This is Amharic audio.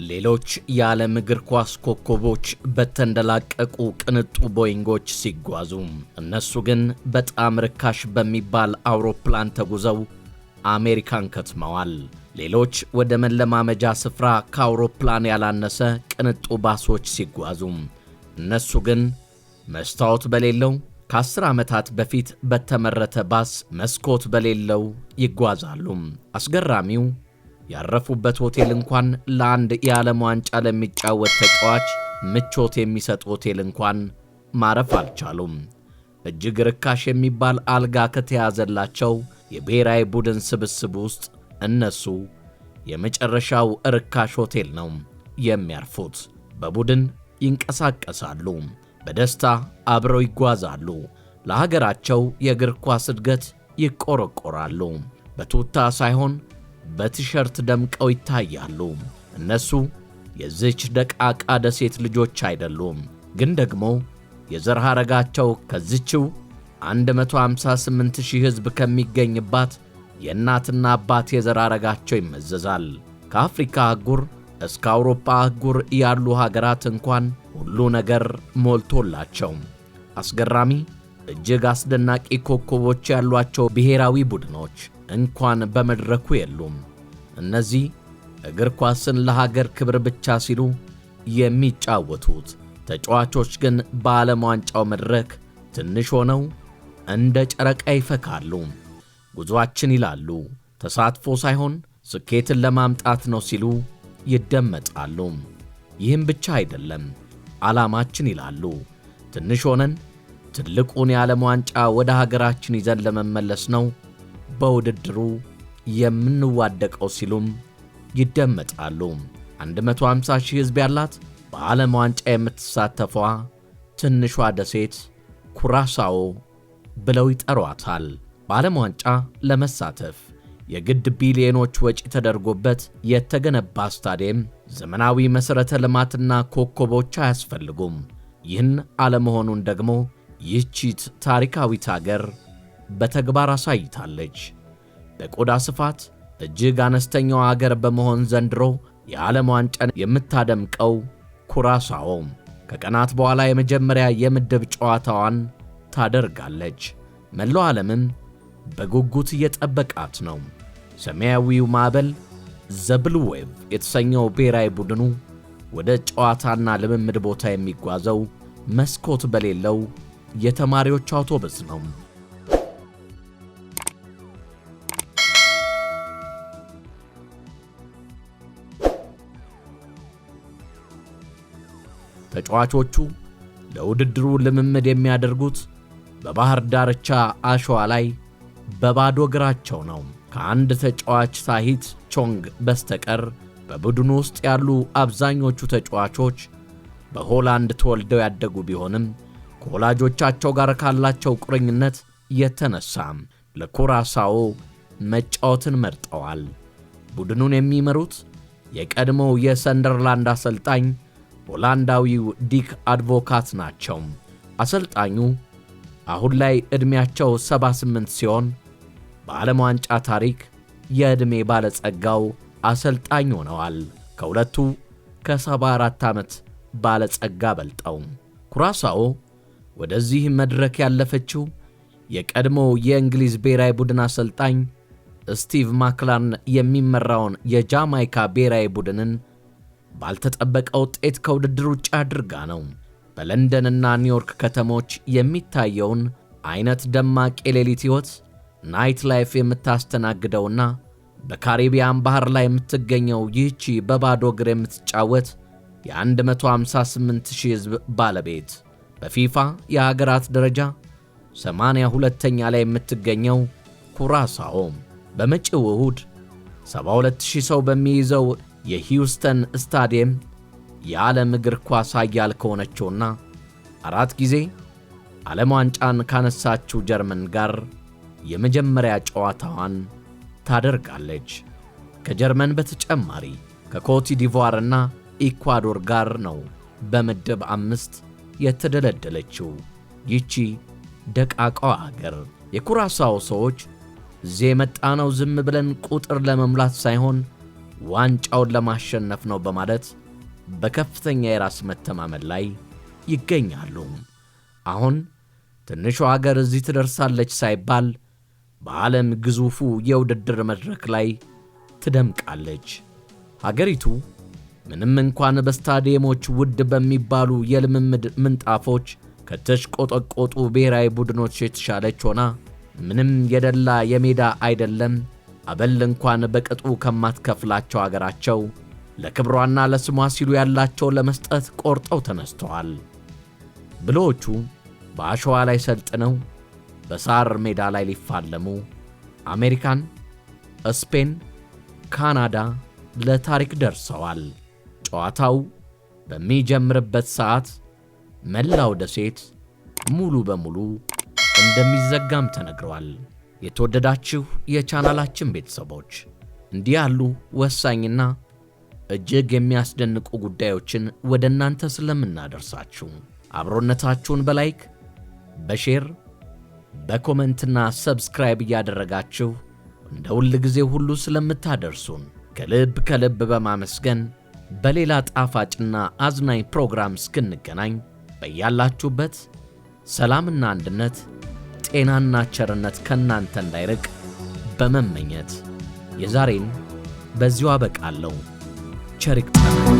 ሌሎች የዓለም እግር ኳስ ኮከቦች በተንደላቀቁ ቅንጡ ቦይንጎች ሲጓዙ፣ እነሱ ግን በጣም ርካሽ በሚባል አውሮፕላን ተጉዘው አሜሪካን ከትመዋል። ሌሎች ወደ መለማመጃ ስፍራ ከአውሮፕላን ያላነሰ ቅንጡ ባሶች ሲጓዙ፣ እነሱ ግን መስታወት በሌለው ከ10 ዓመታት በፊት በተመረተ ባስ መስኮት በሌለው ይጓዛሉ። አስገራሚው ያረፉበት ሆቴል እንኳን ለአንድ የዓለም ዋንጫ ለሚጫወት ተጫዋች ምቾት የሚሰጥ ሆቴል እንኳን ማረፍ አልቻሉም። እጅግ ርካሽ የሚባል አልጋ ከተያዘላቸው የብሔራዊ ቡድን ስብስብ ውስጥ እነሱ የመጨረሻው ርካሽ ሆቴል ነው የሚያርፉት። በቡድን ይንቀሳቀሳሉ፣ በደስታ አብረው ይጓዛሉ፣ ለሀገራቸው የእግር ኳስ እድገት ይቆረቆራሉ። በቱታ ሳይሆን በቲሸርት ደምቀው ይታያሉ። እነሱ የዚች ደቃቃ ደሴት ልጆች አይደሉም፣ ግን ደግሞ የዘር ሐረጋቸው ከዚችው 158,000 ሕዝብ ከሚገኝባት የእናትና አባት የዘር ሐረጋቸው ይመዘዛል። ከአፍሪካ አህጉር እስከ አውሮፓ አህጉር ያሉ ሀገራት እንኳን ሁሉ ነገር ሞልቶላቸው አስገራሚ እጅግ አስደናቂ ኮከቦች ያሏቸው ብሔራዊ ቡድኖች እንኳን በመድረኩ የሉም። እነዚህ እግር ኳስን ለሀገር ክብር ብቻ ሲሉ የሚጫወቱት ተጫዋቾች ግን በዓለም ዋንጫው መድረክ ትንሽ ሆነው እንደ ጨረቃ ይፈካሉ። ጉዞአችን ይላሉ ተሳትፎ ሳይሆን ስኬትን ለማምጣት ነው ሲሉ ይደመጣሉ። ይህም ብቻ አይደለም፣ ዓላማችን ይላሉ ትንሽ ሆነን ትልቁን የዓለም ዋንጫ ወደ ሀገራችን ይዘን ለመመለስ ነው በውድድሩ የምንዋደቀው ሲሉም ይደመጣሉ። 150,000 ሕዝብ ያላት በዓለም ዋንጫ የምትሳተፏ ትንሿ ደሴት ኩራሳኦ ብለው ይጠሯታል። በዓለም ዋንጫ ለመሳተፍ የግድ ቢሊዮኖች ወጪ ተደርጎበት የተገነባ ስታዲየም፣ ዘመናዊ መሠረተ ልማትና ኮከቦች አያስፈልጉም። ይህን አለመሆኑን ደግሞ ይህቺት ታሪካዊት አገር በተግባር አሳይታለች። በቆዳ ስፋት እጅግ አነስተኛው አገር በመሆን ዘንድሮ የዓለም ዋንጫን የምታደምቀው ኩራሳኦ ከቀናት በኋላ የመጀመሪያ የምድብ ጨዋታዋን ታደርጋለች። መላው ዓለምም በጉጉት እየጠበቃት ነው። ሰማያዊው ማዕበል ዘብሉ ዌቭ የተሰኘው ብሔራዊ ቡድኑ ወደ ጨዋታና ልምምድ ቦታ የሚጓዘው መስኮት በሌለው የተማሪዎች አውቶቡስ ነው። ተጫዋቾቹ ለውድድሩ ልምምድ የሚያደርጉት በባህር ዳርቻ አሸዋ ላይ በባዶ እግራቸው ነው። ከአንድ ተጫዋች ሳሂት ቾንግ በስተቀር በቡድኑ ውስጥ ያሉ አብዛኞቹ ተጫዋቾች በሆላንድ ተወልደው ያደጉ ቢሆንም ከወላጆቻቸው ጋር ካላቸው ቁርኝነት የተነሳ ለኩራሳኦ መጫወትን መርጠዋል። ቡድኑን የሚመሩት የቀድሞው የሰንደርላንድ አሰልጣኝ ሆላንዳዊው ዲክ አድቮካት ናቸው። አሰልጣኙ አሁን ላይ ዕድሜያቸው 78 ሲሆን በዓለም ዋንጫ ታሪክ የዕድሜ ባለጸጋው አሰልጣኝ ሆነዋል። ከሁለቱ ከ74 ዓመት ባለጸጋ በልጠው። ኩራሳኦ ወደዚህ መድረክ ያለፈችው የቀድሞው የእንግሊዝ ብሔራዊ ቡድን አሰልጣኝ ስቲቭ ማክላርን የሚመራውን የጃማይካ ብሔራዊ ቡድንን ባልተጠበቀ ውጤት ከውድድር ውጭ አድርጋ ነው። በለንደንና ኒውዮርክ ከተሞች የሚታየውን አይነት ደማቅ የሌሊት ሕይወት ናይት ላይፍ የምታስተናግደውና በካሪቢያን ባህር ላይ የምትገኘው ይህቺ በባዶ እግር የምትጫወት የ158,000 ሕዝብ ባለቤት በፊፋ የሀገራት ደረጃ 82ኛ ላይ የምትገኘው ኩራሳኦ በመጪው እሁድ 72,000 ሰው በሚይዘው የሂውስተን ስታዲየም የዓለም እግር ኳስ ኃያል ከሆነችውና 4 ጊዜ ዓለም ዋንጫን ካነሳችው ጀርመን ጋር የመጀመሪያ ጨዋታዋን ታደርጋለች። ከጀርመን በተጨማሪ ከኮት ዲቯርና ኢኳዶር ጋር ነው በምድብ 5 የተደለደለችው ይቺ ደቃቃዋ አገር። የኩራሳኦ ሰዎች እዚህ የመጣነው ዝም ብለን ቁጥር ለመሙላት ሳይሆን ዋንጫውን ለማሸነፍ ነው በማለት በከፍተኛ የራስ መተማመን ላይ ይገኛሉ። አሁን ትንሿ ሀገር እዚህ ትደርሳለች ሳይባል በዓለም ግዙፉ የውድድር መድረክ ላይ ትደምቃለች። ሀገሪቱ ምንም እንኳን በስታዲየሞች ውድ በሚባሉ የልምምድ ምንጣፎች ከተሽቆጠቆጡ ብሔራዊ ቡድኖች የተሻለች ሆና ምንም የደላ የሜዳ አይደለም አበል እንኳን በቅጡ ከማትከፍላቸው አገራቸው ለክብሯና ለስሟ ሲሉ ያላቸው ለመስጠት ቆርጠው ተነስተዋል። ብሎቹ በአሸዋ ላይ ሰልጥነው በሳር ሜዳ ላይ ሊፋለሙ አሜሪካን፣ ስፔን፣ ካናዳ ለታሪክ ደርሰዋል። ጨዋታው በሚጀምርበት ሰዓት መላው ደሴት ሙሉ በሙሉ እንደሚዘጋም ተነግሯል። የተወደዳችሁ የቻናላችን ቤተሰቦች እንዲህ ያሉ ወሳኝና እጅግ የሚያስደንቁ ጉዳዮችን ወደ እናንተ ስለምናደርሳችሁ አብሮነታችሁን በላይክ በሼር በኮሜንትና ሰብስክራይብ እያደረጋችሁ እንደ ሁል ጊዜ ሁሉ ስለምታደርሱን ከልብ በማመስገን በሌላ ጣፋጭና አዝናኝ ፕሮግራም እስክንገናኝ በያላችሁበት ሰላምና አንድነት ጤናና ቸርነት ከናንተ እንዳይርቅ በመመኘት የዛሬን በዚሁ አበቃለሁ። ቸር ይግጠመን።